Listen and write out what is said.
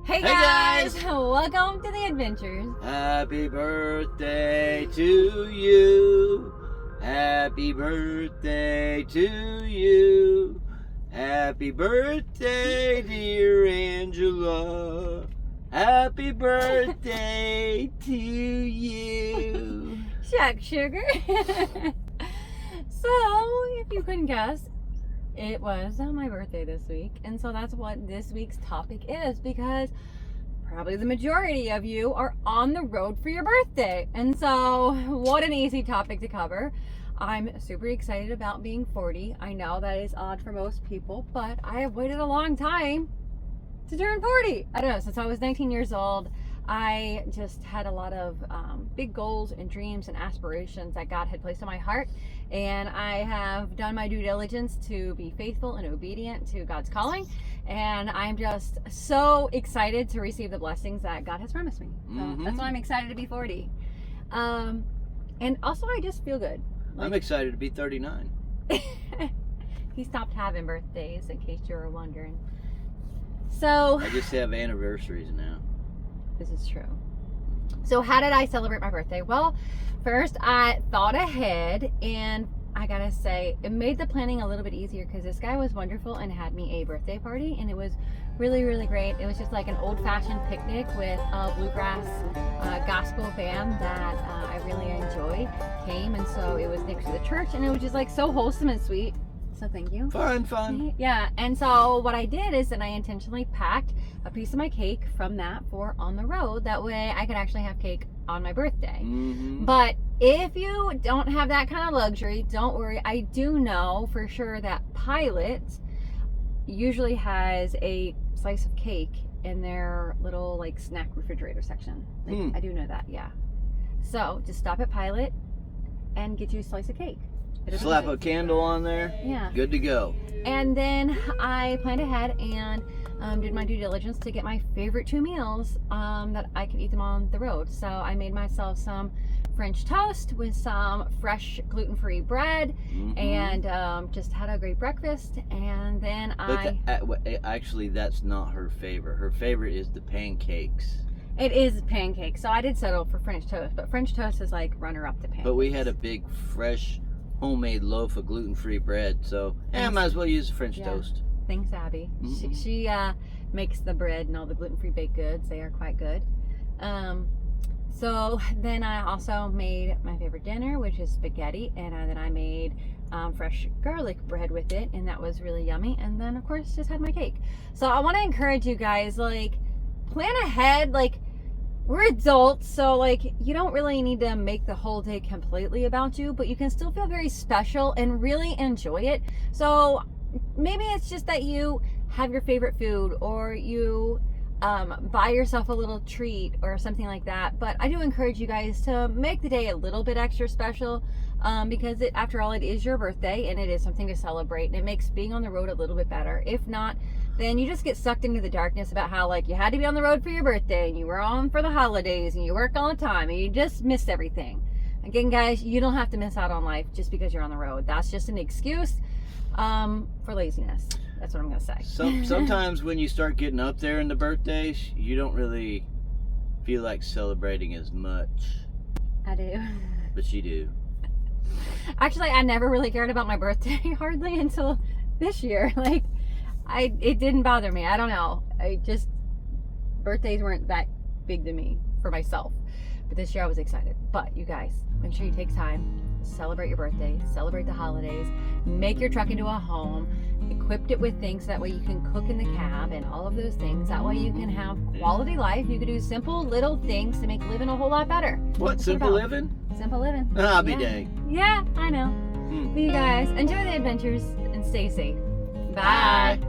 Hey guys! Welcome to the adventures. Happy birthday to you. Happy birthday to you. Happy birthday, dear Angela. Happy birthday to you. Shuck sugar. So, if you couldn't guess, it was my birthday this week, and so that's what this week's topic is, because probably the majority of you are on the road for your birthday. And so what an easy topic to cover. I'm super excited about being 40. I know that is odd for most people, but I have waited a long time to turn 40. I don't know, since I was 19 years old, I just had a lot of big goals and dreams and aspirations that God had placed on my heart, and I have done my due diligence to be faithful and obedient to God's calling, and I'm just so excited to receive the blessings that God has promised me. So that's why I'm excited to be 40. And also I just feel good. I'm excited to be 39. He stopped having birthdays, in case you were wondering. So I just have anniversaries now. this is true. So how did I celebrate my birthday? Well, first I thought ahead, and I gotta say, it made the planning a little bit easier because this guy was wonderful and had me a birthday party, and it was really, really great. It was just like an old-fashioned picnic with a bluegrass gospel band that I really enjoyed. Came, and so it was next to the church, and it was just like so wholesome and sweet. So thank you. Fun. Yeah, and so what I did is that I intentionally packed a piece of my cake from that for on the road. That way I could actually have cake on my birthday. But if you don't have that kind of luxury, don't worry. I do know for sure that Pilot usually has a slice of cake in their little like snack refrigerator section. Like, I do know that, yeah. So just stop at Pilot and get you a slice of cake. Slap a candle on there. Yeah. Good to go. And then I planned ahead and did my due diligence to get my favorite two meals that I could eat them on the road. So I made myself some French toast with some fresh gluten-free bread, and just had a great breakfast. And then Actually, that's not her favorite. Her favorite is the pancakes. It is pancakes. So I did settle for French toast, but French toast is like runner-up to pancakes. But we had a big, fresh, homemade loaf of gluten-free bread, so I might as well use French toast. Thanks, Abby. She makes the bread and all the gluten-free baked goods. They are quite good. So then I also made my favorite dinner, which is spaghetti, and then I made fresh garlic bread with it, and that was really yummy. And then of course just had my cake. So I want to encourage you guys, like, plan ahead. Like, we're adults, so like you don't really need to make the whole day completely about you, but you can still feel very special and really enjoy it. So maybe it's just that you have your favorite food, or you buy yourself a little treat or something like that. But I do encourage you guys to make the day a little bit extra special, because after all, it is your birthday and it is something to celebrate, and it makes being on the road a little bit better. If not, then you just get sucked into the darkness about how like you had to be on the road for your birthday, and you were on for the holidays, and you work all the time, and you just missed everything. Again, guys, you don't have to miss out on life just because you're on the road. That's just an excuse for laziness. That's what I'm gonna say. Sometimes when you start getting up there in the birthdays, you don't really feel like celebrating as much. I do. But you do. Actually, I never really cared about my birthday hardly until this year. Like, it didn't bother me. I don't know. Birthdays weren't that big to me for myself. But this year I was excited. But you guys, make sure you take time, celebrate your birthday, celebrate the holidays, make your truck into a home, equipped it with things that way you can cook in the cab and all of those things. That way you can have quality life. You can do simple little things to make living a whole lot better. What, simple living? Simple living. I'll be dang. Yeah, I know. But you guys, enjoy the adventures and stay safe. Bye.